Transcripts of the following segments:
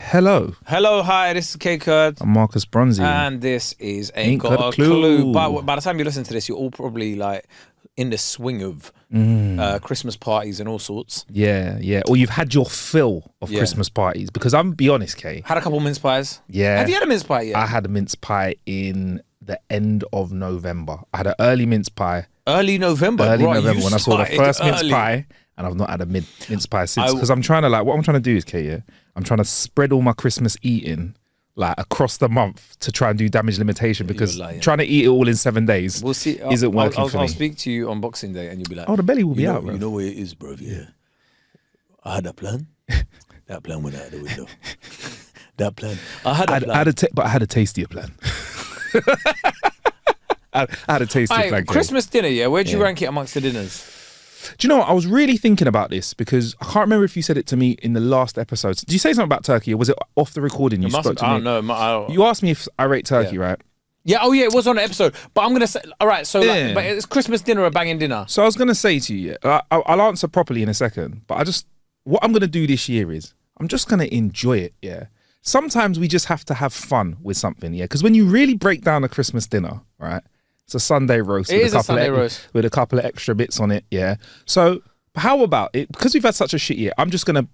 Hello. Hello, hi, this is Kae Kurd. I'm Marcus Bronzy. And this is Ain't Got a Clue. By the time you listen to this, you're all probably like in the swing of Christmas parties and all sorts. Yeah. Or you've had your fill of Christmas parties. Because I'm be honest, Kay. Had a couple mince pies. Yeah. Have you had a mince pie yet? I had a mince pie in the end of November. I had an early mince pie. Early November? November when I saw the first mince pie. And I've not had a mince pie since. Because I'm trying to what I'm trying to do is, Kay, yeah? I'm trying to spread all my Christmas eating across the month to try and do damage limitation, because trying to eat it all in 7 days isn't working for me. I'll speak to you on Boxing Day and you'll be like, oh, the belly will be out, bro. You know where it is, bro. Yeah. I had that plan. That plan went out the window. That plan. I had a plan. But I had a tastier plan. I had a tastier plan. Christmas dinner, yeah? Where'd you rank it amongst the dinners? Do you know what? I was really thinking about this because I can't remember if you said it to me in the last episode. Did you say something about turkey, or was it off the recording you spoke to me? I don't know. You asked me if I rate turkey, right? Yeah, it was on the episode. But I'm going to say, all right, so but it's Christmas dinner or banging dinner? So I was going to say to you, I'll answer properly in a second, but what I'm going to do this year is I'm just going to enjoy it, yeah? Sometimes we just have to have fun with something, yeah? Because when you really break down a Christmas dinner, right? It's a Sunday roast. With a couple of extra bits on it, yeah. So how about it? Because we've had such a shit year, I'm just going to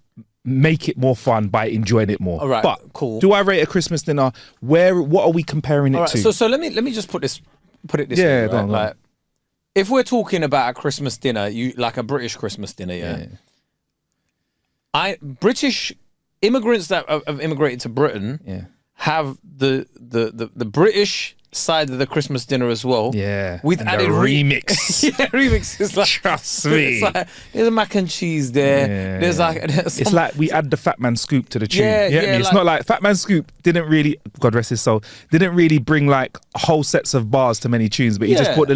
make it more fun by enjoying it more. All right, but cool. Do I rate a Christmas dinner? What are we comparing it to? So let me just put it this way, right? Like, if we're talking about a Christmas dinner, like a British Christmas dinner, British immigrants that have immigrated to Britain have the British side of the Christmas dinner as well. Yeah. With added remix. Remix is like, trust me. It's like, there's a mac and cheese there. Yeah. There's it's like we add the Fat Man Scoop to the tune. It's not like Fat Man Scoop didn't really, God rest his soul, didn't really bring like whole sets of bars to many tunes, but he just brought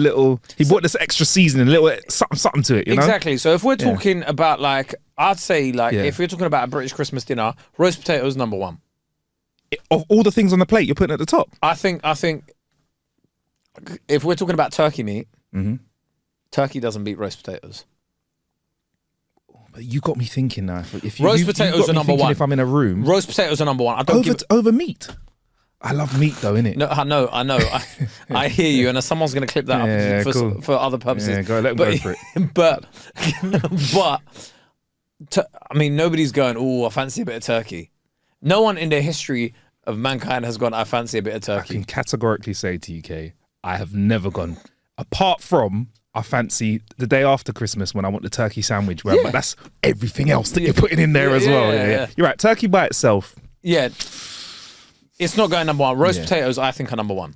brought this extra seasoning, a little something to it, you know? Exactly. So if we're talking about I'd say if we're talking about a British Christmas dinner, roast potatoes number one. Of all the things on the plate, you're putting at the top. I think if we're talking about turkey meat, turkey doesn't beat roast potatoes. But you got me thinking now. Roast potatoes are number one. If I'm in a room, roast potatoes are number one. Over meat. I love meat though, innit? No, I know. I hear you, and someone's going to clip that up for other purposes. Yeah, let them go for it. But I mean, nobody's going, oh, I fancy a bit of turkey. No one in the history of mankind has gone, I fancy a bit of turkey. I can categorically say to you, Kay, I have never gone, apart from I fancy the day after Christmas when I want the turkey sandwich, but that's everything else that you're putting in there as well. Yeah. You're right, turkey by itself. Yeah. It's not going number one. Roast potatoes, I think, are number one.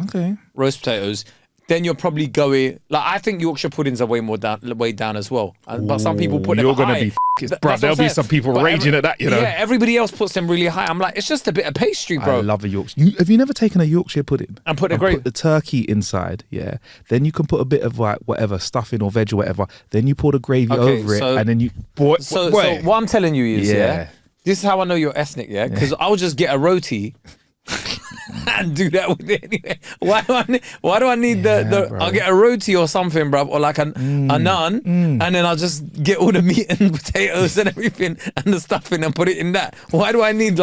Okay. Roast potatoes. Then you're probably going, I think Yorkshire puddings are way down as well. But some people put them high. You're going to be bro, there'll be some people raging at that, you know. Yeah, everybody else puts them really high. I'm like, it's just a bit of pastry, bro. I love a Yorkshire. Have you never taken a Yorkshire pudding? And put the turkey inside, yeah. Then you can put a bit of whatever, stuffing or veg or whatever. Then you pour the gravy over it, and then you... So what I'm telling you is, this is how I know you're ethnic, because I'll just get a roti... and do that with it anyway. Why do I need the I'll get a roti or something, bruv, or like a naan, and then I'll just get all the meat and potatoes and everything and the stuffing and put it in that. Why do I need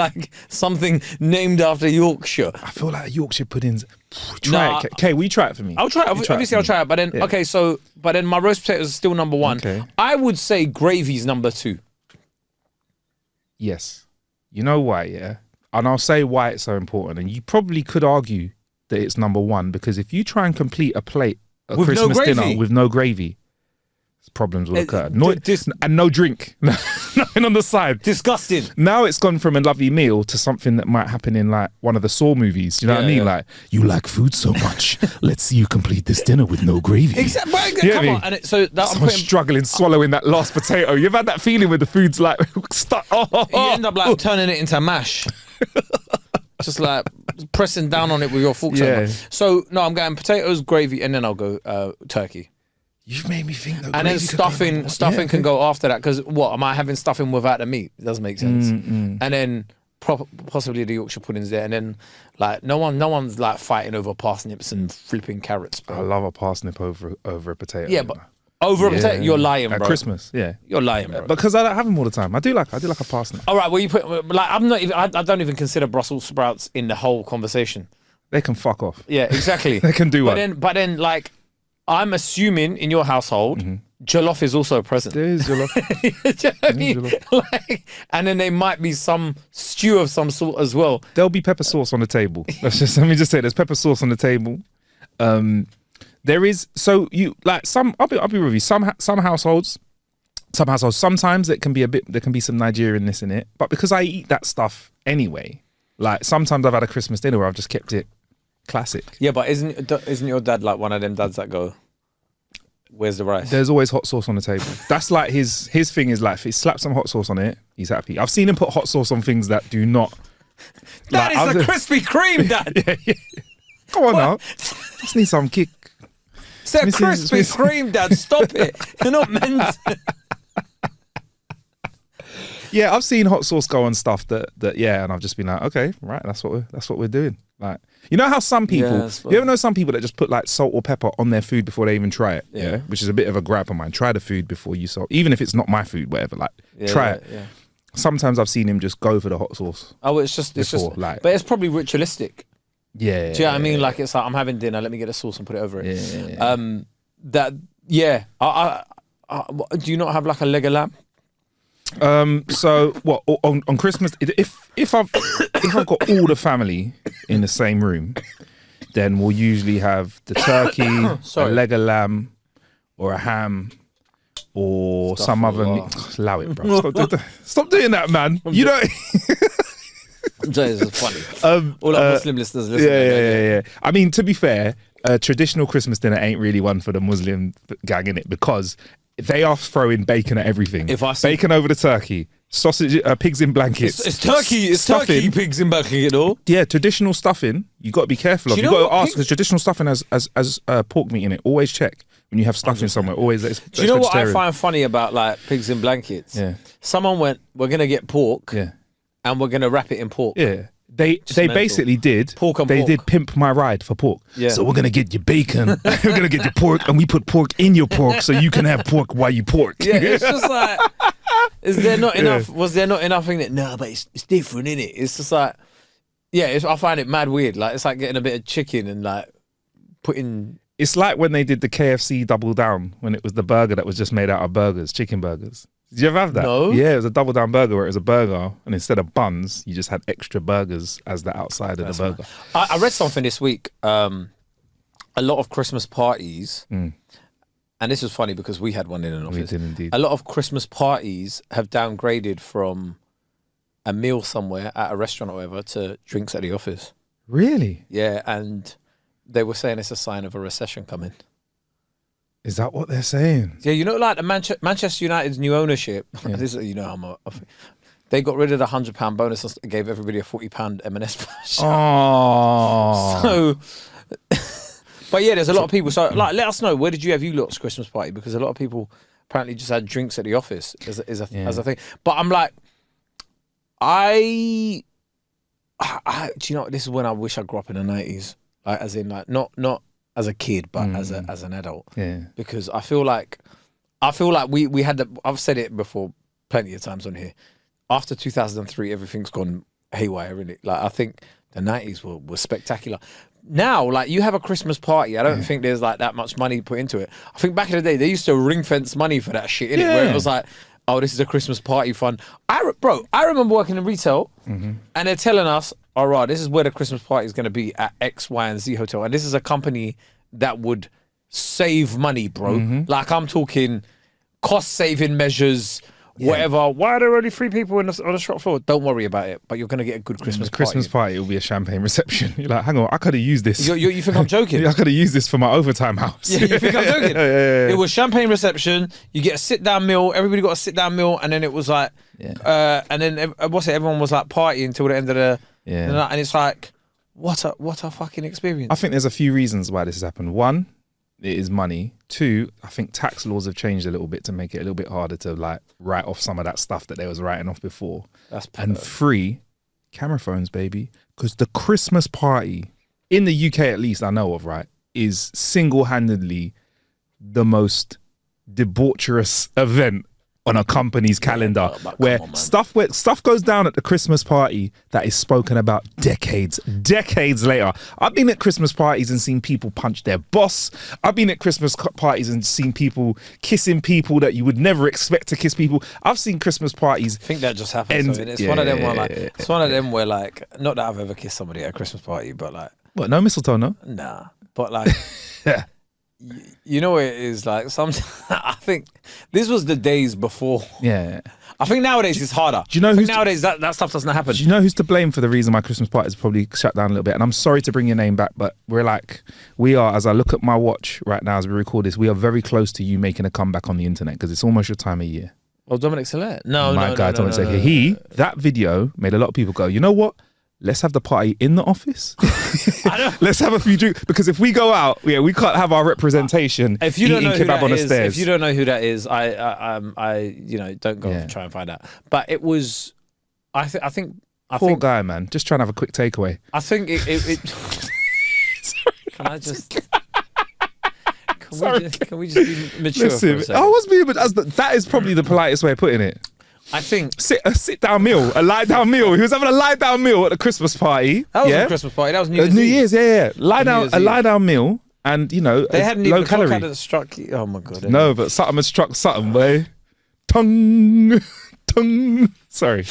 something named after Yorkshire? I feel like Yorkshire puddings. Try it. Okay, will you try it for me? I'll try it. Obviously, I'll try it. But then, but then my roast potatoes are still number one. Okay. I would say gravy's number two. Yes. You know why, yeah? And I'll say why it's so important. And you probably could argue that it's number one, because if you try and complete a plate of Christmas dinner with no gravy, problems will occur. And no drink. Nothing on the side. Disgusting. Now it's gone from a lovely meal to something that might happen in one of the Saw movies. You know what I mean? Like, you like food so much. Let's see you complete this dinner with no gravy. Exactly. Come on. And someone's struggling, swallowing that last potato. You've had that feeling with the food's stuck. You end up turning it into mash. Just pressing down on it with your fork. So no, I'm going potatoes, gravy, and then I'll go turkey. You've made me think that. And then stuffing can go after that, because am I having stuffing without the meat? It doesn't make sense. And then possibly the Yorkshire puddings there, and then no one's fighting over parsnips and flipping carrots, bro. I love a parsnip over a potato. Yeah, but Over a potato? You're lying, At bro. Christmas, yeah. You're lying, bro. Because I don't have them all the time. I do like a parsnip. All right, well, you put like I'm not even. I don't even consider Brussels sprouts in the whole conversation. They can fuck off. Yeah, exactly. They can do one. But then, like, I'm assuming in your household, jollof is also present. There is jollof. Do you know what I mean? Like, and then there might be some stew of some sort as well. There'll be pepper sauce on the table. Let me just say, there's pepper sauce on the table. There is, so you like some. I'll be with you. Some households. Sometimes it can be there can be some Nigerianness in it, but because I eat that stuff anyway, like sometimes I've had a Christmas dinner where I've just kept it classic. Yeah, but isn't your dad like one of them dads that go, "Where's the rice?" There's always hot sauce on the table. That's like his thing is like if he slaps some hot sauce on it, he's happy. I've seen him put hot sauce on things that do not. That is a Krispy Kreme, Dad. Yeah. Come on now, just need some kick. It's a Krispy Kreme, Dad. Stop it. You're not meant to. Yeah, I've seen hot sauce go on stuff that and I've just been like, okay, right, that's what we're doing. Like, you know how some people, you ever know some people that just put like salt or pepper on their food before they even try it, yeah? Which is a bit of a grab of mine. Try the food before you salt, even if it's not my food, whatever. Like, try it. Yeah. Sometimes I've seen him just go for the hot sauce. Oh, it's just, but it's probably ritualistic. Yeah. Do you know what I mean? Like, it's like, I'm having dinner, let me get a sauce and put it over it. Yeah. Do you not have like a leg of lamb? So what on Christmas? If I've got all the family in the same room, then we'll usually have the turkey, a leg of lamb, or a ham, or stuff some other meat. Allow it, bro. Stop doing that, man. You know. This is funny. All our Muslim listeners listen. Yeah. I mean, to be fair, a traditional Christmas dinner ain't really one for the Muslim gang in it because they are throwing bacon at everything. Bacon over the turkey, sausage, pigs in blankets. It's turkey, pigs in blankets, you know? Yeah, traditional stuffing, you got to be careful of. You got to ask, because traditional stuffing has pork meat in it. Always check when you have stuffing somewhere. Always. Do you know what I find funny about like pigs in blankets? Yeah. Someone went, we're going to get pork and we're going to wrap it in pork. Yeah. They basically did. They did pimp my ride for pork. Yeah. So we're gonna get your bacon, we're gonna get your pork, and we put pork in your pork so you can have pork while you pork. Yeah, it's just like, is there not enough? Was there not enough in it? No, but it's different, innit? It's just like, I find it mad weird. Like it's like getting a bit of chicken and like putting. It's like when they did the KFC Double Down when it was the burger that was just made out of burgers, chicken burgers. Did you ever have that? No. Yeah, it was a double down burger where it was a burger and instead of buns, you just had extra burgers as the outside of the burger. I read something this week. A lot of Christmas parties, and this was funny because we had one in an office. We did indeed. A lot of Christmas parties have downgraded from a meal somewhere at a restaurant or whatever to drinks at the office. Really? Yeah, and they were saying it's a sign of a recession coming. Is that what they're saying? Yeah, you know, like the Manchester United's new ownership. Yeah. This, you know, they got rid of the £100 bonus and gave everybody a £40 M&S. Oh, so, but yeah, there's a lot of people. So, like, let us know, where did you have you lot's Christmas party? Because a lot of people apparently just had drinks at the office as a thing. But I'm like, do you know, this is when I wish I grew up in the 90s, like, as in, like, not as a kid, but as an adult. Yeah. Because I feel like we had I've said it before plenty of times on here. After 2003, everything's gone haywire, really. Like, I think the 90s were spectacular. Now, like, you have a Christmas party, I don't think there's like that much money put into it. I think back in the day, they used to ring fence money for that shit, innit? Where it was like, oh, this is a Christmas party fund. I remember working in retail and they're telling us, all right, this is where the Christmas party is going to be at X, Y, and Z hotel. And this is a company that would save money, bro. Like, I'm talking cost-saving measures, whatever. Why are there only 3 people on the shop floor? Don't worry about it, but you're going to get a good Christmas party. Christmas party will be a champagne reception. You're like, hang on, I could have used this. You think I'm joking? I could have used this for my overtime house. Yeah, you think I'm joking? It was champagne reception. You get a sit-down meal. Everybody got a sit-down meal, and then it was like, and then everyone was like partying till the end of the night, and it's like, what a fucking experience. I think there's a few reasons why this has happened. 1, it is money. 2, I think tax laws have changed a little bit to make it a little bit harder to like write off some of that stuff that they was writing off before. And 3, camera phones, baby. Because the Christmas party, in the UK at least I know of, right, is single-handedly the most debaucherous event on a company's calendar where stuff goes down at the Christmas party that is spoken about decades later. I've been at Christmas parties and seen people punch their boss. I've been at Christmas parties and seen people kissing people that you would never expect to kiss people. I've seen Christmas parties. I think that just happened. It's one of them where it's one of them where like, not that I've ever kissed somebody at a Christmas party, but like, what? No mistletoe, no. Nah, but like. Yeah. You know what it is like. I think this was the days before. Yeah. I think nowadays it's harder. Do you know nowadays that stuff doesn't happen? Do you know who's to blame for the reason my Christmas party is probably shut down a little bit? And I'm sorry to bring your name back, but we are, as I look at my watch right now as we record this, we are very close to you making a comeback on the internet because it's almost your time of year. Well, Dominic Soler. No, Dominic Soler. That video made a lot of people go, you know what? Let's have the party in the office. Let's have a few drinks because if we go out, we can't have our representation. If you don't know who that is, stairs. if you don't know who that is, I don't go try and find out. But it was, I think. Poor guy, man. Just trying to have a quick takeaway. I think it Can I just? Can we just be mature for a second? I was being, that is probably the politest way of putting it. I think a sit down meal, a lie down meal. He was having a lie down meal at the Christmas party. That was a Christmas party. That was New Year's. Yeah. Lie down meal, and they hadn't even low calorie. Hadn't struck. Oh my god. No, but something had struck something, boy. Tongue. Sorry.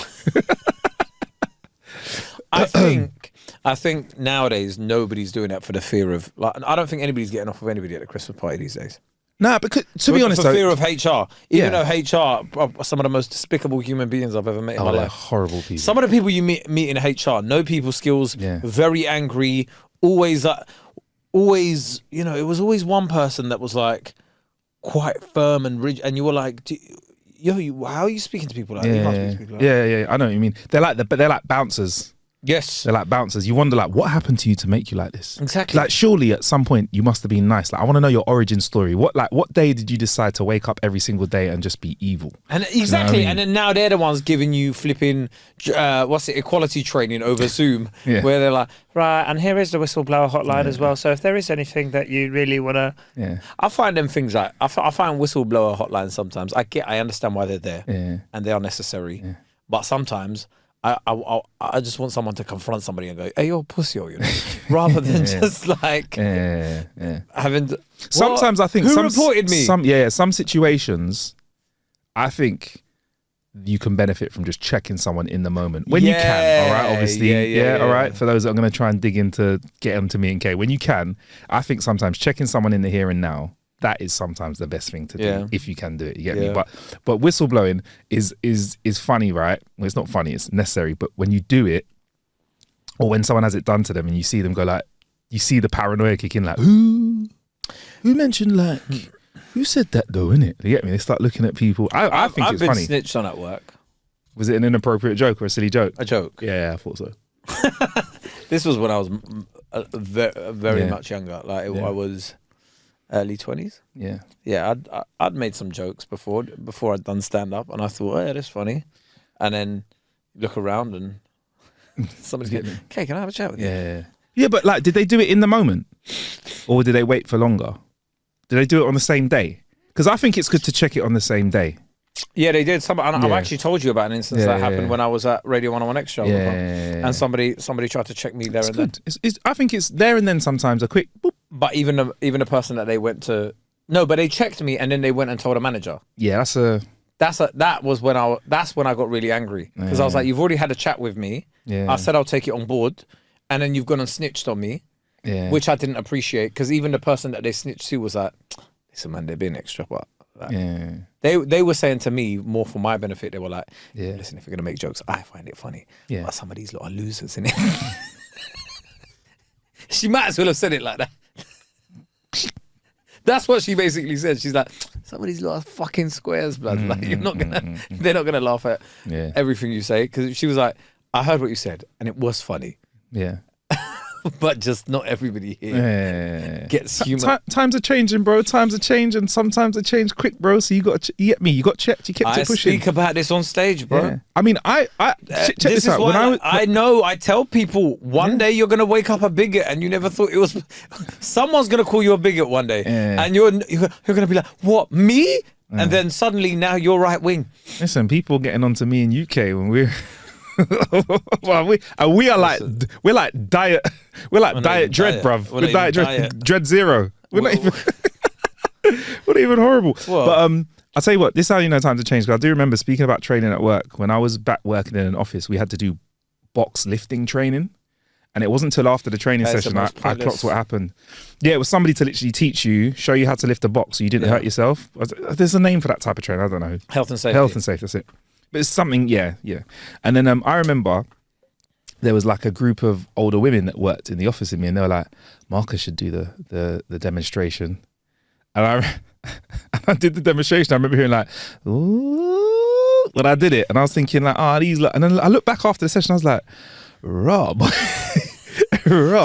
I think nowadays nobody's doing that for the fear of like. I don't think anybody's getting off with anybody at the Christmas party these days. Nah, because to be honest, for fear of HR, even though HR are some of the most despicable human beings I've ever met in my life. Horrible people. Some of the people you meet in HR, no people skills, very angry, always, it was always one person that was like quite firm and rigid, and you were like, how are you speaking to people like that? You can't speak to people like that. Yeah, I know what you mean. They're like bouncers. Yes. They're like bouncers. You wonder, like, what happened to you to make you like this? Exactly. Like, surely at some point you must have been nice. Like, I want to know your origin story. What day did you decide to wake up every single day and just be evil? And exactly. You know what I mean? And then now they're the ones giving you flipping, equality training over Zoom, where they're like, right, and here is the whistleblower hotline as well. So if there is anything that you really want to, I find them things like, I find whistleblower hotlines sometimes. I understand why they're there and they are necessary. Yeah. But sometimes I just want someone to confront somebody and go, "Hey, you're a pussy," rather than just like having. Sometimes I think who reported me. Some situations, I think you can benefit from just checking someone in the moment when you can. All right, obviously, all right. For those that are going to try and dig into get them to me and Kae, when you can, I think sometimes checking someone in the here and now. That is sometimes the best thing to do if you can do it. You get me? But whistleblowing is funny, right? Well, it's not funny, it's necessary. But when you do it, or when someone has it done to them and you see them go like, you see the paranoia kick in like, who mentioned like, who said that though, innit? You get me? They start looking at people. I think it's funny. I've been snitched on at work. Was it an inappropriate joke or a silly joke? A joke. Yeah, I thought so. This was when I was very much younger. Like I was... early 20s. Yeah. I'd made some jokes before I'd done stand up, and I thought, "Hey, that's funny." And then look around and somebody's getting, "Okay, can I have a chat with you?" Yeah, but like, did they do it in the moment, or did they wait for longer? Did they do it on the same day? Because I think it's good to check it on the same day. Yeah, they did. I've actually told you about an instance that happened when I was at Radio 101 Extra, and somebody tried to check me there and then. I think it's there and then sometimes a quick boop. But even the person that they went to, but they checked me and then they went and told a manager. Yeah, that's when I got really angry because I was like, you've already had a chat with me. Yeah. I said I'll take it on board, and then you've gone and snitched on me, which I didn't appreciate because even the person that they snitched to was like, listen, man, they're being extra, but. They were saying to me more for my benefit. They were like, listen, if you're gonna make jokes, I find it funny. But some of these lot are losers, innit? She might as well have said it like that. That's what she basically said. She's like, some of these lot are fucking squares, blood. Like they're not gonna laugh at everything you say. Because she was like, I heard what you said and it was funny. Yeah. but just not everybody here gets humor. Times are changing, bro. Times are changing. Sometimes they change quick, bro. So you get me. You got checked. You kept it pushing. I speak about this on stage, bro. Yeah. I mean, check this out. I tell people one day you're gonna wake up a bigot, and you never thought it was. Someone's gonna call you a bigot one day, and you're gonna be like, what, me? And then suddenly now you're right wing. Listen, people getting onto me in UK when we're. Well, we're like diet dread, bruv. We're diet dread zero. We're not even horrible. Whoa. But I'll tell you what, this is how you know times have changed. Because I do remember, speaking about training at work, when I was back working in an office, we had to do box lifting training. And it wasn't until after the training session I clocked what happened. Yeah, it was somebody to literally teach you, show you how to lift a box so you didn't hurt yourself. There's a name for that type of training. I don't know. Health and safety. Health and safety, that's it. But it's something, yeah. And then I remember there was like a group of older women that worked in the office with me, and they were like, Marcus should do the demonstration. And I did the demonstration. I remember hearing like, ooh, when I did it. And I was thinking like, these, and then I looked back after the session, I was like, Rob,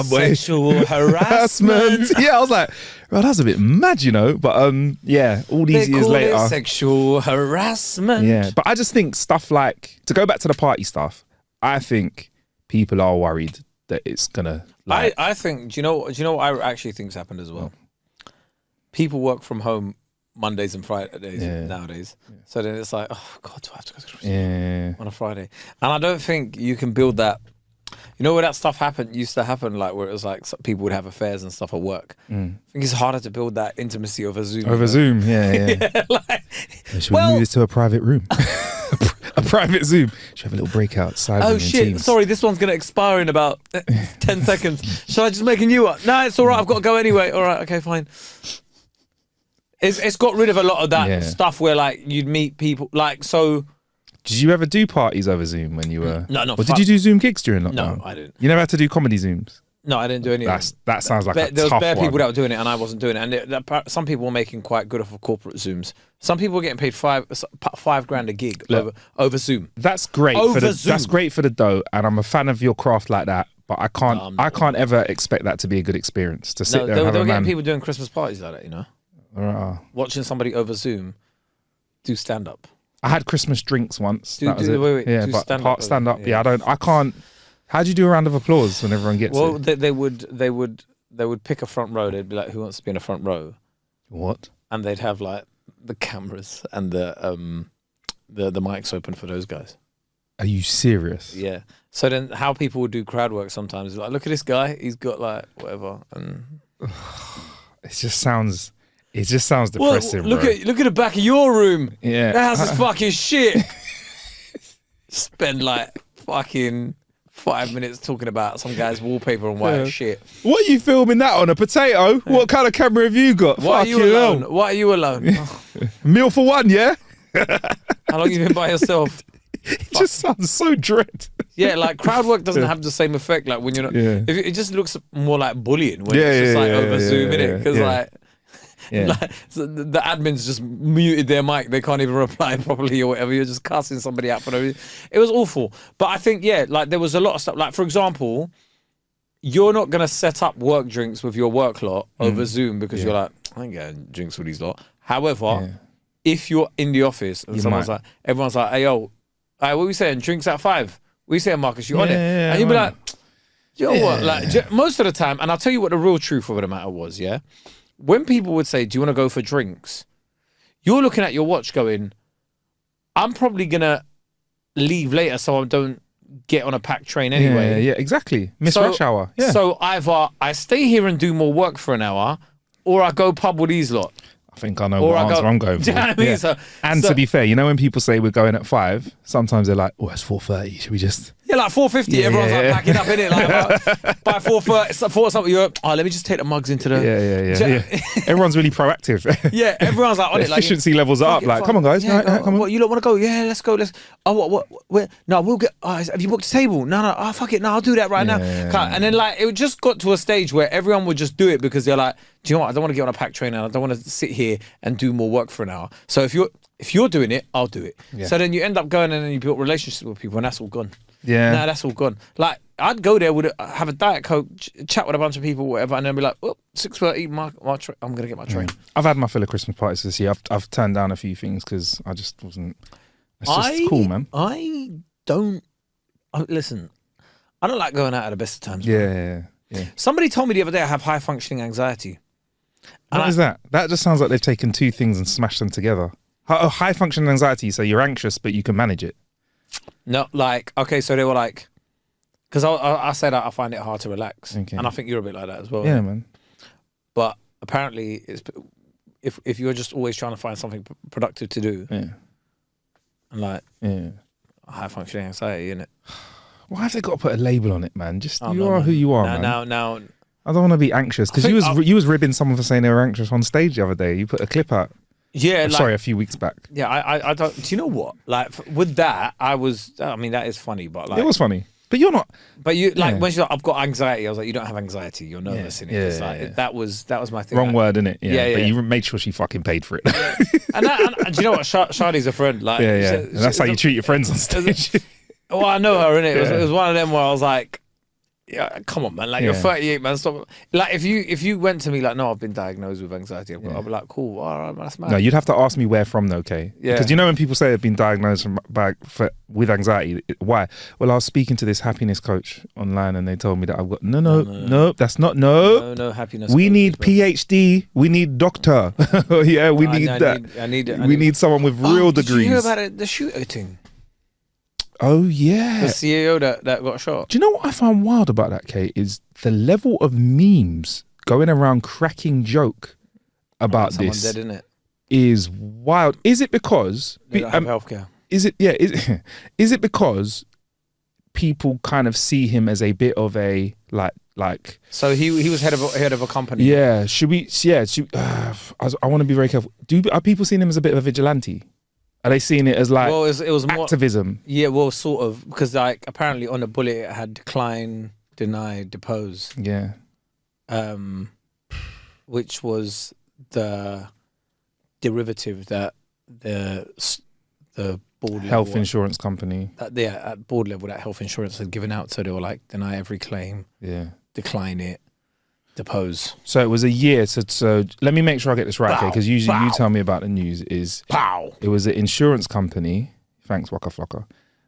sexual harassment. Yeah, I was like, well, that's a bit mad, you know. But all these years later, sexual harassment. Yeah, but I just think stuff like, to go back to the party stuff, I think people are worried that it's gonna. I think. Do you know what I actually think's happened as well? People work from home Mondays and Fridays nowadays. Yeah. So then it's like, oh God, do I have to go to Christmas on a Friday? And I don't think you can build that. You know where that stuff used to happen, like where it was like people would have affairs and stuff at work. I think it's harder to build that intimacy over Zoom. Zoom, yeah. Should we move this to a private room? A private Zoom. Should have a little breakout side. Oh shit! Teams. Sorry, this one's gonna expire in about 10 seconds. Shall I just make a new one? No, it's all right. I've got to go anyway. All right, okay, fine. It's got rid of a lot of that stuff where like you'd meet people like so. Did you ever do parties over Zoom when you were? No. Or did you do Zoom gigs during lockdown? No, I didn't. You never had to do comedy Zooms? No, I didn't do any of them. That sounds like a there was tough bare one. people that were doing it and I wasn't doing it. And some people were making quite good off of corporate Zooms. Some people were getting paid $5,000 a gig over Zoom. That's great. That's great for the dough. And I'm a fan of your craft like that. But I can't ever expect that to be a good experience to sit there and have they were a getting people doing Christmas parties like that, you know? Watching somebody over Zoom do stand up. I had Christmas drinks once. Stand up. Yeah, I can't. How do you do a round of applause when everyone gets it? Well, they would pick a front row. They'd be like, "Who wants to be in a front row?" What? And they'd have like the cameras and the mics open for those guys. Are you serious? Yeah. So then, how people would do crowd work sometimes is like, "Look at this guy. He's got like whatever." And it just sounds depressing. Well, look at the back of your room. Yeah, that house is fucking shit. Spend like fucking 5 minutes talking about some guy's wallpaper and white shit. What are you filming that on? A potato? Yeah. What kind of camera have you got? Why are you alone? Why are you alone? Meal for one, yeah? How long have you been by yourself? It just sounds so dread. Yeah, like crowd work doesn't have the same effect. Like when you're not, it just looks more like bullying when it's just like over Zoom, innit? Because like so the admins just muted their mic. They can't even reply properly or whatever. You're just cussing somebody out for no reason. It was awful. But I think, like there was a lot of stuff. Like, for example, you're not going to set up work drinks with your work lot over Zoom because you're like, I ain't getting drinks with these lot. However, if you're in the office and everyone's like, hey, yo, what are we saying? Drinks at 5. What are you saying, Marcus? You on it? And you'll be like, you know what? Like, most of the time, and I'll tell you what the real truth of the matter was, when people would say, do you want to go for drinks? You're looking at your watch going, I'm probably going to leave later so I don't get on a packed train anyway. Yeah, exactly. Miss rush hour. Yeah. So either I stay here and do more work for an hour or I go pub with these lot. I think I know what answer I'm going for. Do you know what I mean? Yeah. To be fair, you know when people say we're going at 5, sometimes they're like, oh, it's 4:30. Should we just... Yeah, like 4:50. Everyone's like packing up, innit? Like by 4:30, it's like 4 something. You're let me just take the mugs into the... Yeah. Everyone's really proactive. Yeah, everyone's like on it. Efficiency levels are up. Like, come on, guys. Come on. What, you don't want to go? Yeah, let's go. Where? No, we'll get... have you booked a table? No. Oh, fuck it. No, I'll do that right now. And then like, it just got to a stage where everyone would just do it because they're like, do you know what? I don't want to get on a packed train and I don't want to sit here and do more work for an hour. So if you're doing it, I'll do it. Yeah. So then you end up going and then you build relationships with people and that's all gone. Yeah. Nah, that's all gone. Like, I'd go there with have a Diet Coke, chat with a bunch of people, whatever, and then be like, oh, 6:30, I'm gonna get my train. I've had my fill of Christmas parties this year. I've turned down a few things because I just wasn't. It's just cool, man. I don't listen. I don't like going out at the best of times. Yeah. Somebody told me the other day I have high functioning anxiety. What is that? That just sounds like they've taken two things and smashed them together. High functioning anxiety, so you're anxious, but you can manage it. No, like, okay, so they were like, because I said I find it hard to relax. Okay. And I think you're a bit like that as well. Yeah, man. But apparently, if you're just always trying to find something productive to do, and like, high functioning anxiety, innit? Why have they got to put a label on it, man? Just you are who you are, man. Now, I don't want to be anxious because you was ribbing someone for saying they were anxious on stage the other day. You put a clip out. Yeah, sorry, a few weeks back. Yeah, I don't. Do you know what? Like with that, I mean, that is funny, but like it was funny. But you're not. But you like when she's like, I've got anxiety. I was like, you don't have anxiety. You're nervous in it. It's like, that was my thing. Wrong word, innit? Yeah. But you made sure she fucking paid for it. and do you know what? Shadi's a friend. Like, and that's how you treat your friends on stage. Well, I know her, innit? It was one of them where I was like, yeah, come on, man. Like, you're 38, man. Stop. Like, if you went to me like, no, I've been diagnosed with anxiety, I'll be like, cool, all right, man, that's mad. No, you'd have to ask me where from, though, okay? Yeah. Because you know when people say they've been diagnosed with anxiety, why? Well, I was speaking to this happiness coach online, and they told me that I've got no, that's not no happiness. We need PhD. We need doctor. Yeah, we need that. We need someone with real degrees. Did you hear about the shooter thing? Oh, yeah. The CEO that got shot. Do you know what I find wild about that, Kate? Is the level of memes going around cracking joke about this dead, isn't it? Is wild. Is it because... They don't have healthcare. Is it because people kind of see him as a bit of a, like... So he was head of a company. Yeah. I want to be very careful. Are people seeing him as a bit of a vigilante? Are they seeing it as like it was more activism? Yeah, well, sort of, because like apparently on the bullet it had decline, deny, depose. Yeah. Which was the derivative that the board health insurance company. At board level, that health insurance had given out, so they were like, deny every claim. Yeah. Decline it. Depose. So it was a year. So let me make sure I get this right, okay? Because usually you tell me about the news. It was an insurance company. Thanks, Waka Flocka.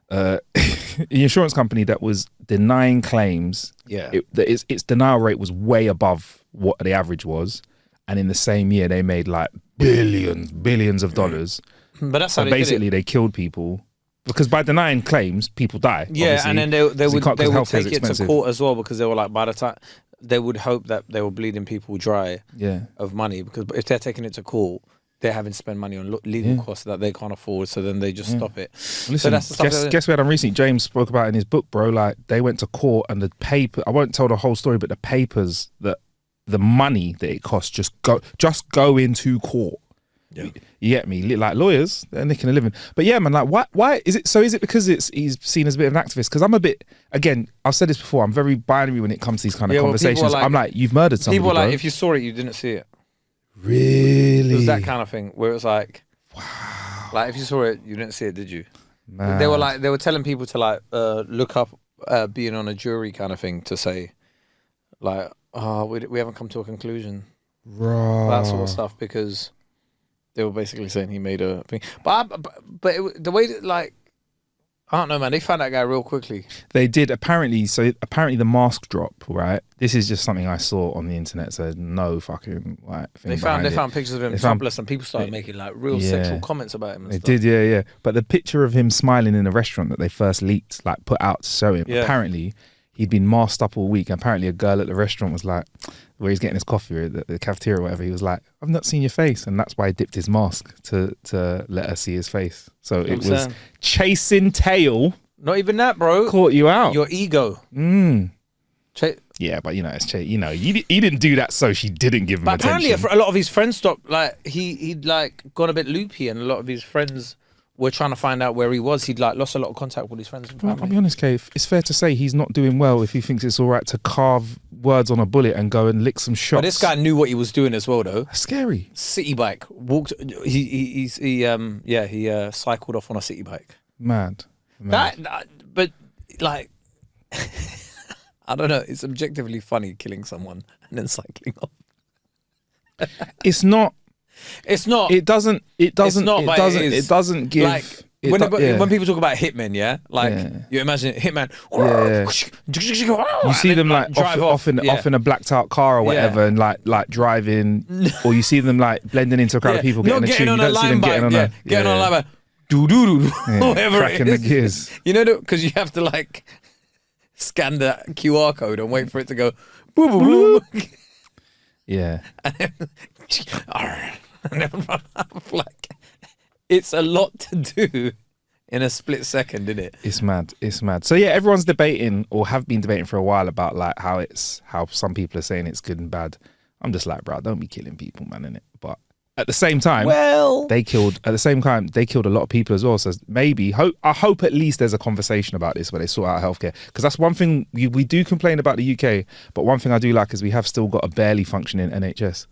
The insurance company that was denying claims. Yeah. Its denial rate was way above what the average was, and in the same year they made like billions of dollars. But that's so how basically they killed people. Because by denying claims, people die. Yeah, and then they would take it to court as well, because they were like, by the time they would hope that they were bleeding people dry of money, because if they're taking it to court, they're having to spend money on legal costs that they can't afford, so then they just stop it. Listen, so that's the stuff guess we had on recently. James spoke about it in his book, bro. Like they went to court and the paper. I won't tell the whole story, but the papers that the money that it costs just go into court. Yeah. You get me? Like lawyers, they're nicking a living. But yeah, man, like why is it? So is it because he's seen as a bit of an activist? Because I'm a bit, again, I've said this before, I'm very binary when it comes to these kind of conversations. Like, I'm like, you've murdered somebody. People are like, bro. if you saw it, you didn't see it. Really? It was that kind of thing where it's like, wow. Like if you saw it, you didn't see it, did you? Man. They were telling people to like look up being on a jury kind of thing, to say like, oh, we haven't come to a conclusion. Right. That sort of stuff, because they were basically saying he made a thing. But the way that, like, I don't know, man. They found that guy real quickly. They did, apparently. So apparently the mask drop, right? This is just something I saw on the internet. So no fucking like thing. They found pictures of him topless, and people started making like real sexual comments about him. And they stuff. did, yeah. But the picture of him smiling in a restaurant that they first leaked, like put out to show him. Yeah. Apparently he'd been masked up all week. Apparently a girl at the restaurant was like, where he's getting his coffee, or the cafeteria or whatever, he was like, I've not seen your face. And that's why he dipped his mask to let her see his face. So it was chasing tail. Not even that, bro. Caught you out. Your ego. Yeah, but you know, it's he didn't do that, so she didn't give him attention. But apparently a lot of his friends stopped, like, he'd like gone a bit loopy, and a lot of his friends were trying to find out where he was. He'd like lost a lot of contact with his friends and family. I'll be honest, Kay, it's fair to say he's not doing well if he thinks it's all right to carve words on a bullet and go and lick some shots. But this guy knew what he was doing as well, though. That's scary. City bike. Walked. He cycled off on a city bike. Mad. But like, I don't know. It's objectively funny killing someone and then cycling off. It's not. It's not. It doesn't. It doesn't. not, It but doesn't. it is. It doesn't give. Like, when people talk about hitmen, you imagine hitman. You see them like drive off in a blacked out car or whatever, and like driving, or you see them like blending into a crowd of people getting a tune. You don't see them getting on getting on a line bike, do whatever cracking it is. the gears. You know, because you have to like scan the QR code and wait for it to go. Boom, boom, boom. Yeah. And then run off. Like, it's a lot to do in a split second, isn't it? It's mad. It's mad. So yeah, everyone's debating or have been debating for a while about like how some people are saying it's good and bad. I'm just like, bro, don't be killing people, man, innit? But at the same time, they killed a lot of people as well. So maybe I hope at least there's a conversation about this where they sort out healthcare, because that's one thing we do complain about the UK, but one thing I do like is we have still got a barely functioning NHS.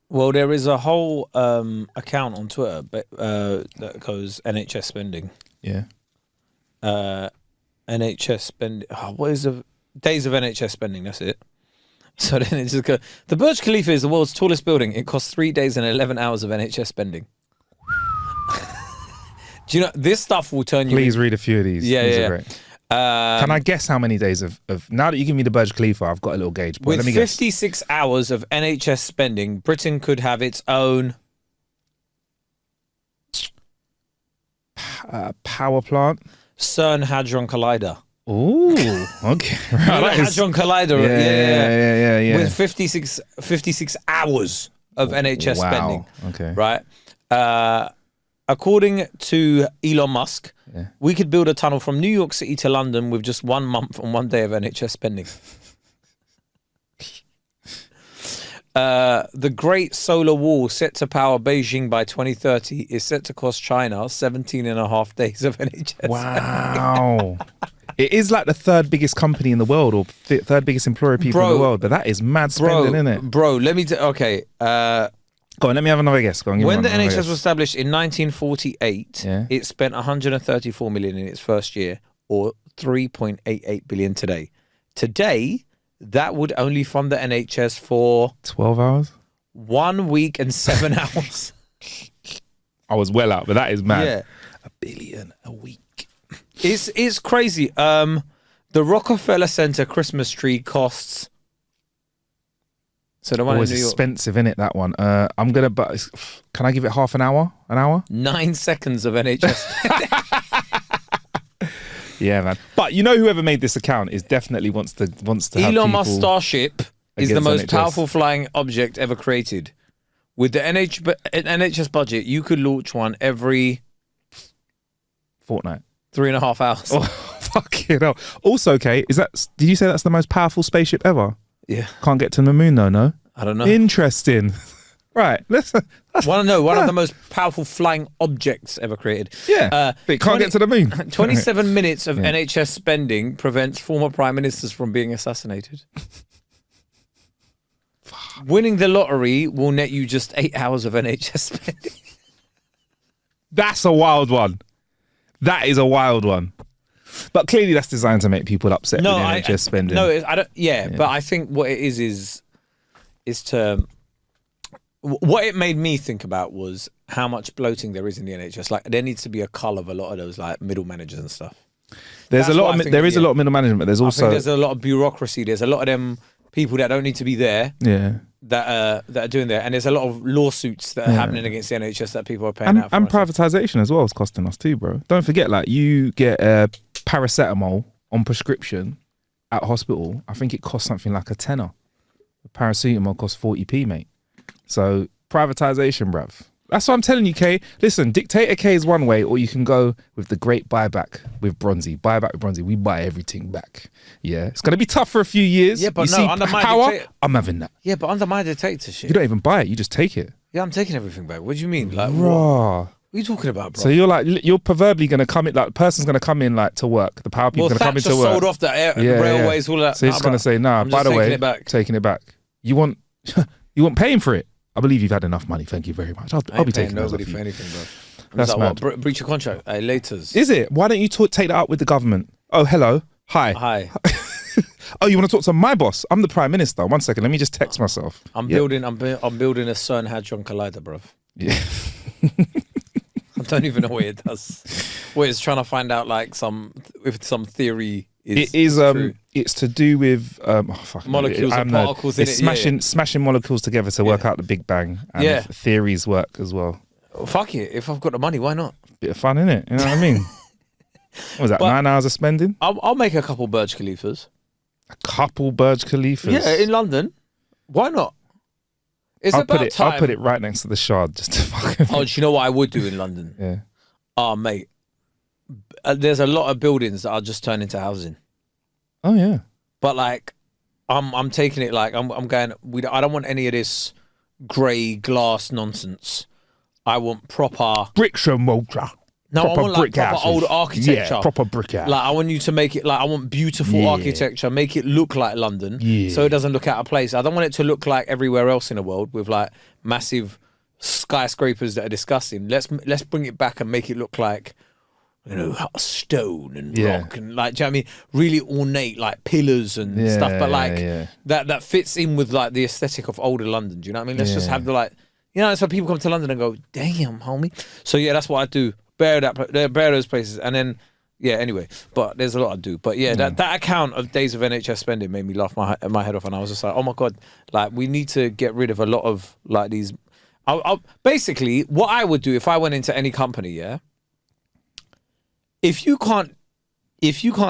Well, there is a whole account on Twitter that goes NHS spending. Yeah. NHS spending. What is the days of NHS spending? That's it. So then it just goes. The Burj Khalifa is the world's tallest building. It costs 3 days and 11 hours of NHS spending. Do you know this stuff will turn you? Please read a few of these. Yeah, these yeah. are great. Can I guess how many days of now that you give me the Burj Khalifa, I've got a little gauge. With let me 56 hours of NHS spending, Britain could have its own power plant. CERN Hadron Collider. Ooh, okay. Right, Hadron Collider. Yeah. With 56 hours of NHS spending. Okay. Right. According to Elon Musk, we could build a tunnel from New York City to London with just 1 month and 1 day of NHS spending. The Great Solar Wall set to power Beijing by 2030 is set to cost China 17 and a half days of NHS. Wow. It is like the third biggest company in the world, or third biggest employer of people in the world, but that is mad spending, isn't it? Bro, let me... Okay. Go on, let me have another guess. Go on, when the NHS was established in 1948, it spent 134 million in its first year, or 3.88 billion today. Today, that would only fund the NHS for 12 hours, 1 week and 7 hours. I was well out, but that is mad. Yeah. $1 billion a week. It's crazy. The Rockefeller Center Christmas tree costs. So the one in New York, expensive, innit, that one? I'm gonna, but can I give it half an hour? 9 seconds of NHS. Yeah, man. But you know, whoever made this account is definitely wants to have Elon Musk Starship is the most NHS. powerful flying object ever created. With the NHS budget, you could launch one every fortnight, 3.5 hours. Oh, fucking hell. Also, Kate, did you say that's the most powerful spaceship ever? Yeah. Can't get to the moon though, no? I don't know. Interesting. Right. Want to know one of the most powerful flying objects ever created. Yeah. But can't get to the moon. 27 minutes of NHS spending prevents former prime ministers from being assassinated. Winning the lottery will net you just 8 hours of NHS spending. That's a wild one. That is a wild one. But clearly that's designed to make people upset with NHS spending. No, I don't. Yeah, but I think what it is to... What it made me think about was how much bloating there is in the NHS. Like, there needs to be a cull of a lot of those like middle managers and stuff. There is a lot of middle management, but there's also... there's a lot of bureaucracy. There's a lot of them people that don't need to be there. Yeah. That are doing there, and there's a lot of lawsuits that are happening against the NHS that people are paying out for. And privatisation as well is costing us too, bro. Don't forget, like, you get paracetamol on prescription at hospital. I think it costs something like a tenner. Paracetamol costs 40p, mate. So privatisation, bruv. That's what I'm telling you, Kay. Listen, Dictator K is one way, or you can go with the great buyback with Bronzy. Buyback with Bronzy. We buy everything back. Yeah. It's going to be tough for a few years. Yeah, but under my power, I'm having that. Yeah, but under my dictatorship. You don't even buy it. You just take it. Yeah, I'm taking everything back. What do you mean? Like, raw. What are you talking about, bro? So you're proverbially going to come in, like, person's going to come in, like, to work. The power people's going to come into work. Sold off the railways, all that. So he's going to say, nah, by the way, taking it back. You want paying for it? I believe you've had enough money. Thank you very much. I'll be taking nobody for anything, bro. That's like, mad. What, breach of contract. Laters. Is it? Why don't you take that out with the government? Oh, hello. Hi. Hi. Oh, you want to talk to my boss? I'm the Prime Minister. 1 second, let me just text myself. I'm building a CERN Hadron Collider, bruv. Yeah. I don't even know what it does. Well, it's trying to find out like if some theory is. It is. True. It's to do with molecules and particles. It's smashing molecules together to work out the Big Bang. And if theories work as well. Fuck it. If I've got the money, why not? Bit of fun, innit? You know what I mean? What was that? 9 hours of spending? I'll make a couple Burj Khalifas. A couple Burj Khalifas? Yeah, in London. Why not? I'll put it right next to the Shard just to fucking. Oh, do you know what I would do in London? Yeah. Oh, mate. There's a lot of buildings that I'll just turn into housing. Oh yeah. But like, I'm taking it like I'm going. I don't want any of this grey glass nonsense. I want proper bricks and mortar. No, proper I want like proper houses. old architecture. Yeah, proper brick house. Like I want you to make it like I want beautiful architecture. Make it look like London, so it doesn't look out of place. I don't want it to look like everywhere else in the world with like massive skyscrapers that are disgusting. Let's bring it back and make it look like, you know, stone and rock and like, do you know what I mean? Really ornate, like pillars and stuff, but like that fits in with like the aesthetic of older London. Do you know what I mean? Let's just have the like, you know, so people come to London and go, damn, homie. So yeah, that's what I do. Bear those places, and then anyway. But there's a lot I do. But that account of days of NHS spending made me laugh my head off, and I was just like, oh my god, like we need to get rid of a lot of like these. I'll basically what I would do if I went into any company, if you can't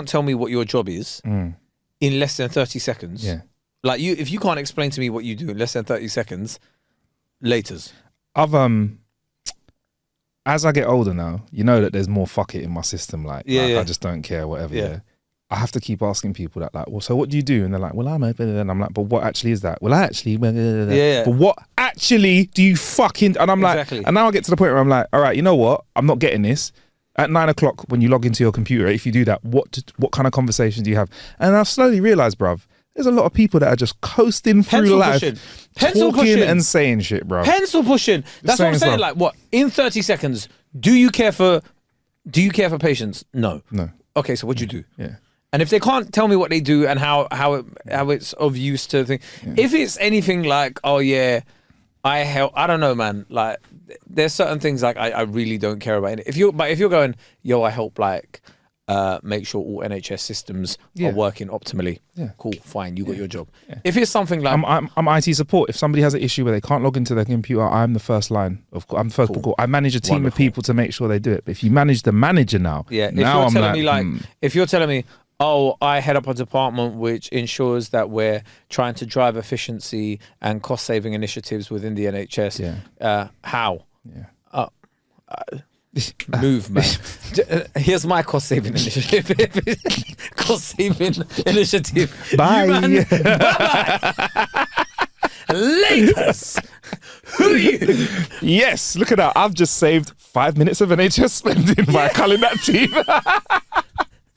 tell me what your job is in less than 30 seconds, like if you can't explain to me what you do in less than 30 seconds, laters. As I get older now, you know that there's more fuck it in my system. Like, I just don't care, whatever. Yeah. I have to keep asking people that, like, well, so what do you do? And they're like, well, I'm open. And I'm like, but what actually is that? Well, I actually, but what actually do you fucking? And I'm like, and now I get to the point where I'm like, all right, you know what? I'm not getting this. At 9 o'clock when you log into your computer, if you do that, what kind of conversation do you have? And I've slowly realised, bruv, there's a lot of people that are just coasting through life, talking and saying shit, bro. Pencil pushing. That's what I'm saying. Like, what in 30 seconds? Do you care for patients? No. Okay, so what do you do? Yeah. And if they can't tell me what they do and how it's of use to thing, if it's anything like, oh yeah, I help. I don't know, man. Like, there's certain things like I really don't care about. If you're going, yo, I help like. Make sure all NHS systems are working optimally. Yeah. Cool, fine, you got your job. Yeah. If it's something like I'm IT support. If somebody has an issue where they can't log into their computer, I'm the first line. I'm the first call. I manage a team of people to make sure they do it. But if you manage the manager now, if you're telling me, oh, I head up a department which ensures that we're trying to drive efficiency and cost saving initiatives within the NHS. How? Yeah. Move, man. Here's my cost-saving initiative. Cost-saving initiative. Bye. Bye. Latest. Who are you? Yes, look at that. I've just saved 5 minutes of NHS spending by calling that team.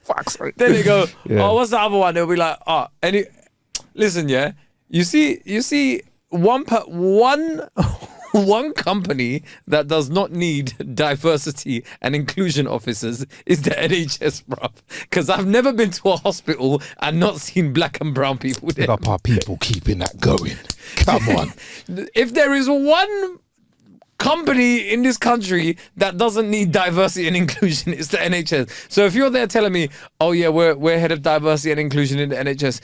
Fuck's sake. Then they go, oh, what's the other one? They'll be like, oh, listen, yeah. You see one company that does not need diversity and inclusion officers is the NHS, bruv. Because I've never been to a hospital and not seen black and brown people there. Pick up our people keeping that going. Come on. If there is one company in this country that doesn't need diversity and inclusion, it's the NHS. So if you're there telling me, oh yeah, we're head of diversity and inclusion in the NHS,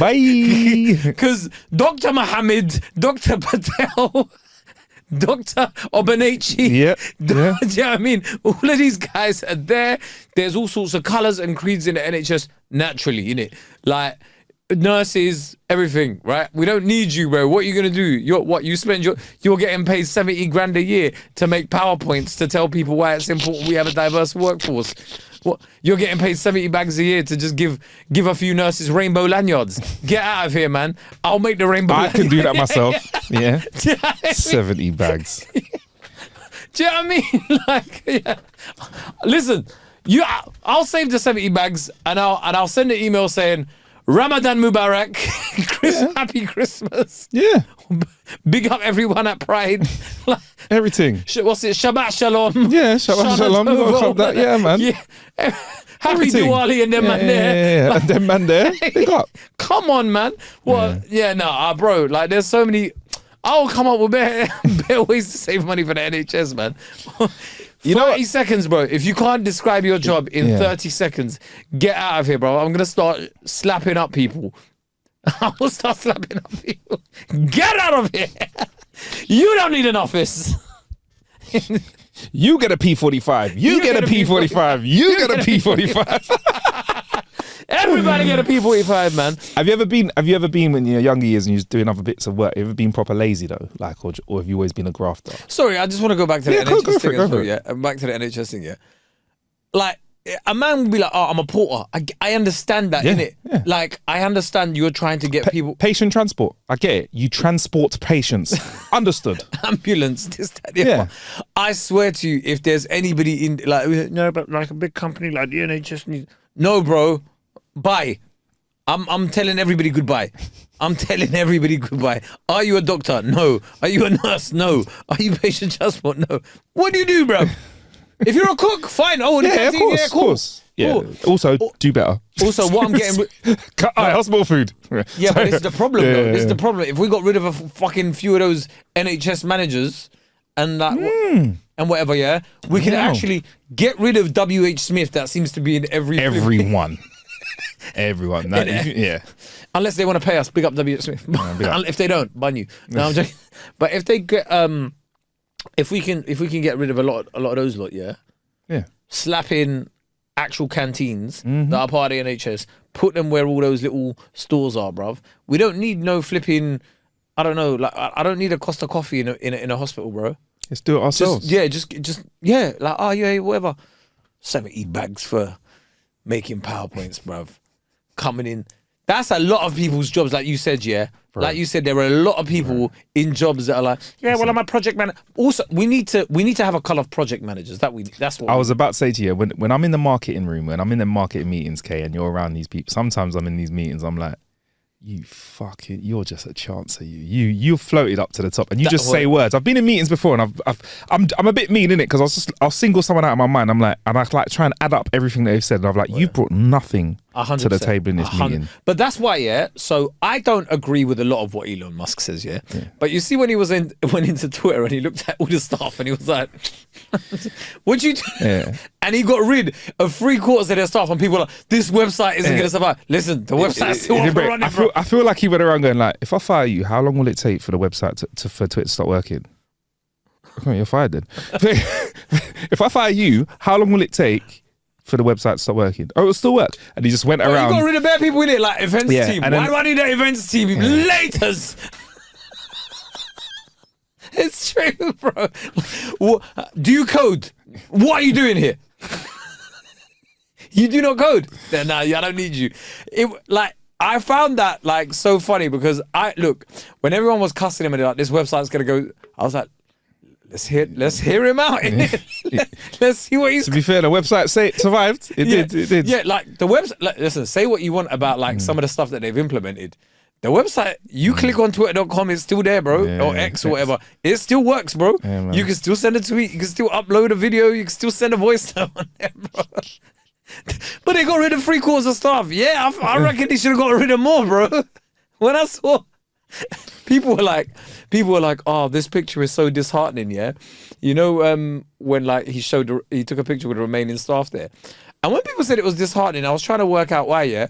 Bye. Because Dr. Mohammed, Dr. Patel, Dr. Obanechi, do you know what I mean? All of these guys are there. There's all sorts of colours and creeds in the NHS naturally, innit? Like nurses, everything, right? We don't need you, bro. What are you gonna do? You're getting paid 70 grand a year to make PowerPoints to tell people why it's important we have a diverse workforce. What? You're getting paid 70 bags a year to just give a few nurses rainbow lanyards. Get out of here, man. I'll make the rainbow. I can do that myself. Yeah. 70 bags. Do you know what I mean? Like, listen, I'll save the 70 bags and I'll send an email saying, Ramadan Mubarak, Happy Christmas. Yeah. Big up everyone at Pride. Everything. What's it? Shabbat Shalom. Yeah, Shabbat Shalom. Yeah, man. Yeah. Happy Everything. Diwali and them man there. Yeah. And them man there, big up. Come on, man. What? Bro. Like, there's so many. I'll come up with better ways to save money for the NHS, man. You know, 30 seconds, bro. If you can't describe your job in 30 seconds, get out of here, bro. I'm gonna start slapping up people. I will start slapping up people. Get out of here. You don't need an office. You get a P45. You get a P45. You get a P45. Everybody get a P45, man. Have you ever been when you're younger years and you're doing other bits of work? Have you ever been proper lazy though? Like, or have you always been a grafter? Sorry, I just want to go back to the NHS go thing. for it. Yeah, back to the NHS thing. Yeah, like a man will be like, "Oh, I'm a porter." I understand that, innit? Yeah. Like, I understand you're trying to get people patient transport. I get it. You transport patients. Understood. ambulance. This, that, the other. I swear to you, if there's anybody in but like a big company like the NHS needs. No, bro. Bye. I'm telling everybody goodbye. I'm telling everybody goodbye. Are you a doctor? No. Are you a nurse? No. Are you patient transport? No. What do you do, bro? If you're a cook, fine. Oh, the canteen, of course. Yeah. Cool. Also, do better. Also, what I'm getting... Hospital food. Yeah, but this is the problem, though. This is the problem. If we got rid of a fucking few of those NHS managers and that... And whatever, yeah, we can actually get rid of W.H. Smith. That seems to be in everyone. Everyone. Unless they want to pay us, big up W.H. Smith. If they don't, ban you. No, I'm joking. But if they get, if we can get rid of a lot of those lot, yeah, slap in actual canteens that are part of the NHS, put them where all those little stores are, bruv. We don't need no flipping. I don't know. Like, I don't need a Costa coffee in a hospital, bro. Let's do it ourselves. Whatever. 70 bags for making PowerPoints, bruv. Coming in. That's a lot of people's jobs, like you said, yeah. Right. Like you said, there are a lot of people in jobs that are like, I'm a project manager. Also, we need to have a call of project managers. That's what I was about to say to you, when I'm in the marketing room, when I'm in the marketing meetings, Kay, and you're around these people, sometimes I'm in these meetings, I'm like, you're just a chancer. You floated up to the top and you just say words. I've been in meetings before and I'm a bit mean in it because I'll single someone out of my mind. I'm like, and I like try and add up everything that they've said. And I'm like, you brought nothing 100%. To the table in this meeting. But that's why, yeah. So I don't agree with a lot of what Elon Musk says, yeah. But you see when he went into Twitter and he looked at all the stuff and he was like, "What'd you do?" Yeah. And he got rid of 3/4 of their stuff, and people are like, "This website isn't going to survive." Listen, the website's still up and running. I feel like he went around going like, "If I fire you, how long will it take for the website for Twitter to start working?" Okay, you're fired then. If I fire you, how long will it take for the website to start working? Oh, it'll still work. And he just went around. You got rid of bad people in it, like events team. Why do I need that events team? Laters. It's true, bro. Do you code? What are you doing here? You do not code? Then no, I don't need you. I found that like so funny because when everyone was cussing him and like this website's gonna go, I was like, let's hear him out. Let's see what he's. To be fair, the website survived. It did. Yeah, like the website. Like, listen, say what you want about like some of the stuff that they've implemented. The website, you click on twitter.com, it's still there, bro, or X or whatever. It still works, bro. Yeah, you can still send a tweet, you can still upload a video, you can still send a voice note on there, bro. But they got rid of 3/4 of stuff. Yeah, I reckon they should have got rid of more, bro. When I saw people were like, "Oh, this picture is so disheartening." Yeah, you know, when like he took a picture with the remaining staff there, and when people said it was disheartening, I was trying to work out why. Yeah,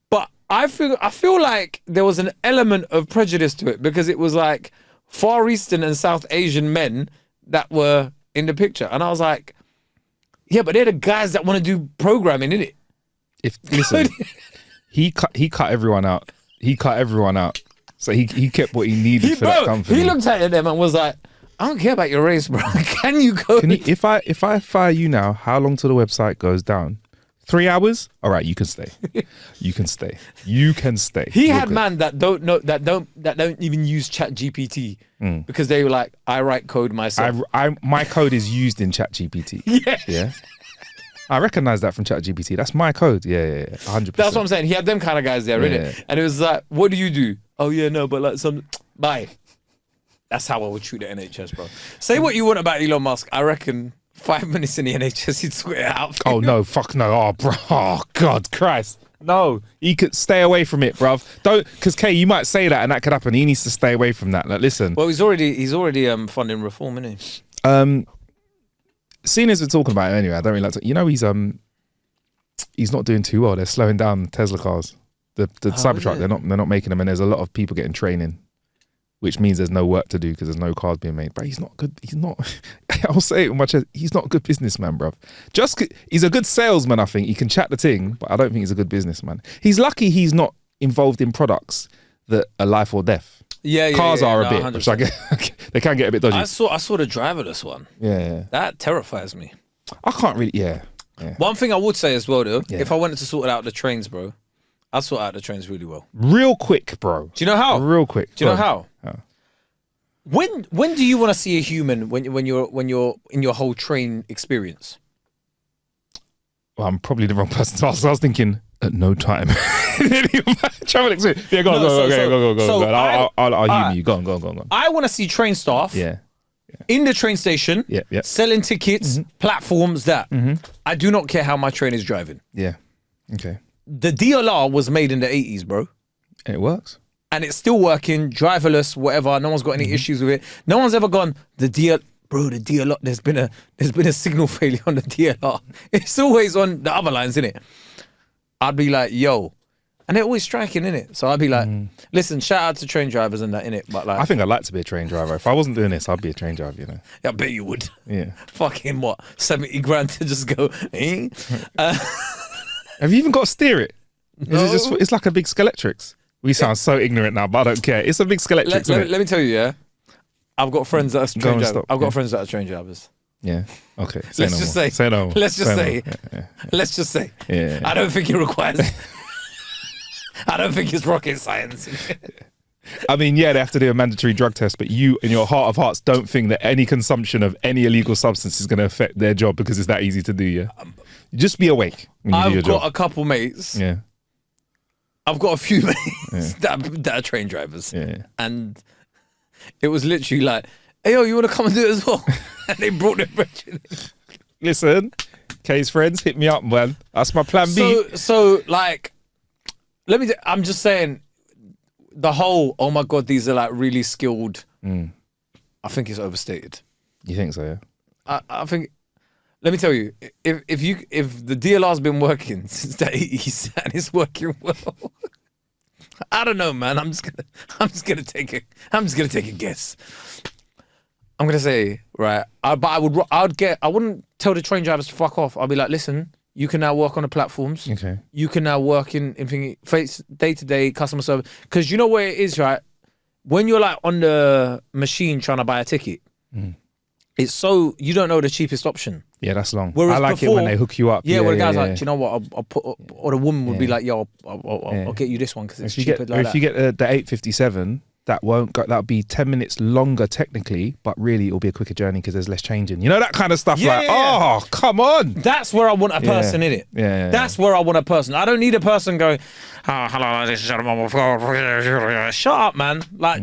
but I feel like there was an element of prejudice to it because it was like Far Eastern and South Asian men that were in the picture, and I was like, yeah, but they're the guys that want to do programming, innit? Listen, he cut everyone out. He cut everyone out. So he kept what he needed for that company. He looked at them and was like, I don't care about your race, bro. Can you go? If I fire you now, how long till the website goes down? 3 hours? All right, you can stay. You can stay. You can stay. He had man that don't even use ChatGPT because they were like, I write code myself. My code is used in ChatGPT. Yeah. I recognize that from ChatGPT. That's my code. Yeah, 100%. That's what I'm saying. He had them kind of guys there, innit? And it was like, what do you do? Oh yeah, no, but like bye. That's how I would treat the NHS, bro. Say what you want about Elon Musk. I reckon 5 minutes in the NHS, he'd sort it out. Oh no, fuck no. Oh, bro. Oh, God, Christ. No, he could stay away from it, bruv. Don't, because Kay, you might say that and that could happen. He needs to stay away from that. Like, listen. Well, he's already funding reform, isn't he? Seeing as we're talking about it anyway, I don't really like to. You know, he's not doing too well. They're slowing down Tesla cars. The Cybertruck, they're not making them, and there's a lot of people getting training, which means there's no work to do because there's no cars being made. But he's not good. He's not. I'll say it with my chest. He's not a good businessman, bruv. He's a good salesman. I think he can chat the thing, but I don't think he's a good businessman. He's lucky he's not involved in products that are life or death. Cars are a bit, 100%. Which I get, they can get a bit dodgy. I saw the driverless one. Yeah. That terrifies me. I can't really. Yeah. One thing I would say as well, though, if I wanted to sort out the trains, bro, I'd sort out the trains really well. Real quick, bro. Do you know how? Real quick. Do you know how? When do you want to see a human when you're in your whole train experience? Well, I'm probably the wrong person to ask. I was thinking at no time. Travel experience. Yeah, go on. I'll humor you. Go on. I want to see train staff. In the train station. Selling tickets, platforms. I do not care how my train is driving. Yeah. Okay. The DLR was made in the 80s, bro. And it works. And it's still working, driverless, whatever. No one's got any issues with it. No one's ever gone, the DLR, there's been a signal failure on the DLR. It's always on the other lines, innit? I'd be like, yo. And they're always striking, innit? So I'd be like, listen, shout out to train drivers and that, innit? But like, I think I'd like to be a train driver. If I wasn't doing this, I'd be a train driver, you know? I bet you would. Yeah. Fucking what? 70 grand to just go, eh? Have you even got to steer it? No. It's like a big Skeletrix. We sound so ignorant now, but I don't care. It's a big Skeletrix. Let me tell you, yeah. I've got friends that are train drivers. I've got friends that are train drivers. Yeah. Okay. Let's just say. Let's just say. Yeah. I don't think it requires. I don't think it's rocket science. I mean, yeah, they have to do a mandatory drug test, but you, in your heart of hearts, don't think that any consumption of any illegal substance is going to affect their job because it's that easy to do, yeah? Just be awake when you do your job. I've got a couple mates. Yeah. I've got a few mates that are train drivers. Yeah. And it was literally like, hey, yo, you want to come and do it as well? And they brought their brethren in. Listen, Kay's friends, hit me up, man. That's my plan B. So like, I'm just saying, the whole, oh my God, these are like really skilled, I think it's overstated. You think so, yeah? I think, let me tell you, if the DLR's been working since the 80s and it's working well, I don't know, man. I'm just gonna take a guess. I'm gonna say, right, I wouldn't tell the train drivers to fuck off. I'll be like, listen, you can now work on the platforms. Okay. You can now work in day-to-day customer service. Because you know where it is, right? When you're like on the machine trying to buy a ticket, it's so, you don't know the cheapest option. Yeah, that's long. Whereas I like before, it when they hook you up. Yeah, where the guy's like, do you know what? I'll put, or the woman would be like, yo, I'll get you this one because it's cheaper. If you get the 857, that'll be 10 minutes longer technically, but really it'll be a quicker journey because there's less changing. You know, that kind of stuff. Oh, come on. That's where I want a person in it. Yeah. That's where I want a person. I don't need a person going, oh, hello, ladies and gentlemen. Shut up, man. Like,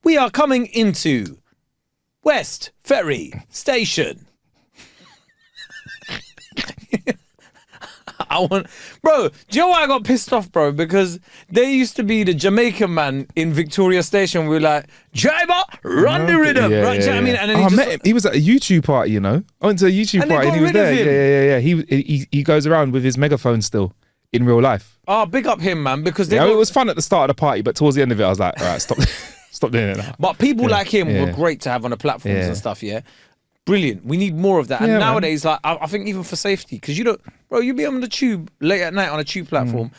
we are coming into West Ferry Station. Bro, do you know why I got pissed off, bro? Because there used to be the Jamaican man in Victoria Station. We were like, driver, run the rhythm. Right? Do you know what I mean? And then I met him. He was at a YouTube party, you know. I went to a YouTube party and he was there. Yeah. He goes around with his megaphone still in real life. Oh, big up him, man. Because it was fun at the start of the party, but towards the end of it, I was like, all right, stop doing it now. But people like him were great to have on the platforms and stuff, yeah? Brilliant. We need more of that. And nowadays, like, I think even for safety, because you don't, bro, you be on the tube late at night on a tube platform,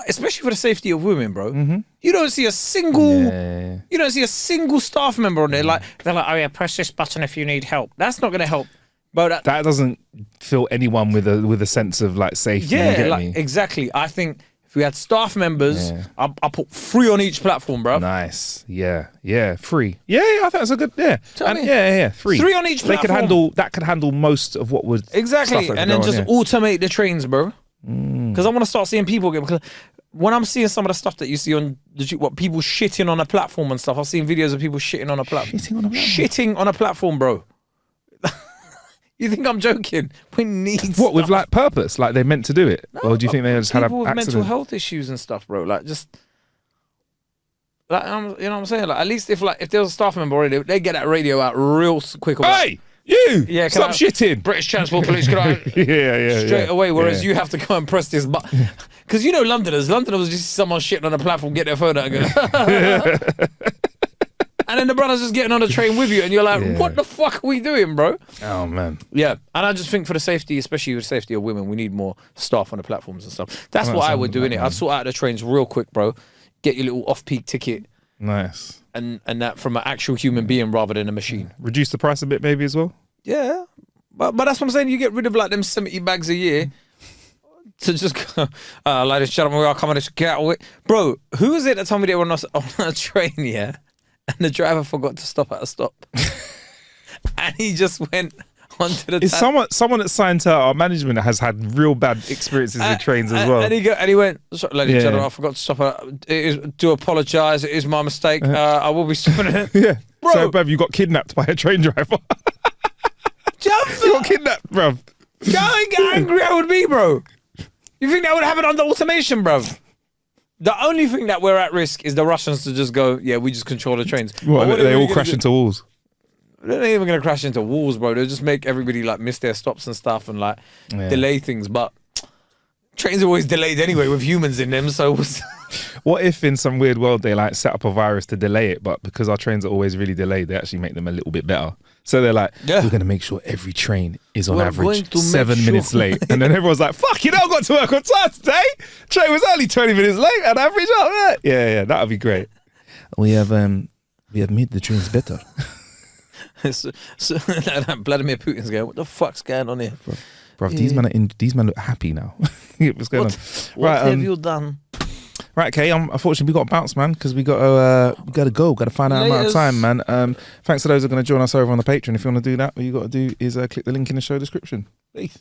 especially for the safety of women, bro. You don't see a single, staff member on there. Like, they're like, oh yeah, press this button if you need help. That's not going to help. Bro, that doesn't fill anyone with a sense of like safety. Yeah, like, exactly. I think if we had staff members, I'll put 3 on each platform, bro. Nice. Yeah. 3. Yeah, I think that's a good, 3. 3 on each platform. That could handle most of what would exactly, and then just automate the trains, bro. Because I want to start seeing people get, because when I'm seeing some of the stuff that you see on people shitting on a platform and stuff, I've seen videos of people shitting on a platform. Shitting on a platform, bro. You think I'm joking? We need What, with like purpose? Like they're meant to do it? Or do you think they just had an people with accident? mental health issues and stuff, bro? Like just like you know what I'm saying? Like at least if there was a staff member already, they get that radio out real quick. Hey, you! Yeah, Stop shitting. British Transport Police, can I yeah. straight away? Whereas you have to go and press this button. Because you know Londoners just someone shitting on the platform, get their phone out and go. And then the brother's just getting on the train with you, and you're like, what the fuck are we doing, bro? Oh, man. Yeah, and I just think for the safety, especially with the safety of women, we need more staff on the platforms and stuff. That's what I would do, innit? I'd sort out the trains real quick, bro. Get your little off-peak ticket. Nice. And that from an actual human being rather than a machine. Reduce the price a bit maybe as well? Yeah. But that's what I'm saying. You get rid of like them 70 bags a year to just go, ladies and gentlemen, we are coming to get away. Bro, who was it that told me they were on a train, yeah? And the driver forgot to stop at a stop. And he just went onto the It's someone that's signed to our management that has had real bad experiences with trains as well. And he went, sorry, ladies and gentlemen, I forgot to stop. Do apologise. It is my mistake. I will be stopping it. Yeah. Bro. So, bruv, you got kidnapped by a train driver. You got kidnapped, bruv. Don't get angry with me, bro. You think that would happen under automation, bruv? The only thing that we're at risk is the Russians to just go, yeah, we just control the trains. What they all crash into walls? They're not even going to crash into walls, bro. They'll just make everybody like miss their stops and stuff and like delay things. But trains are always delayed anyway with humans in them. So what if in some weird world they like set up a virus to delay it, but because our trains are always really delayed, they actually make them a little bit better. So they're like, we're going to make sure every train is on average 7 minutes late. And then everyone's like, fuck, you know, I got to work on time today. Train was only 20 minutes late on average. Oh, yeah, that would be great. We have made the trains better. so Vladimir Putin's going, what the fuck's going on here? Bro, these men look happy now. What's going on? What have you done? Right, Kae, unfortunately we got to bounce, man, because we got to go. Got to find out amount of time, man. Thanks to those who are going to join us over on the Patreon. If you want to do that, what you got to do is click the link in the show description. Peace.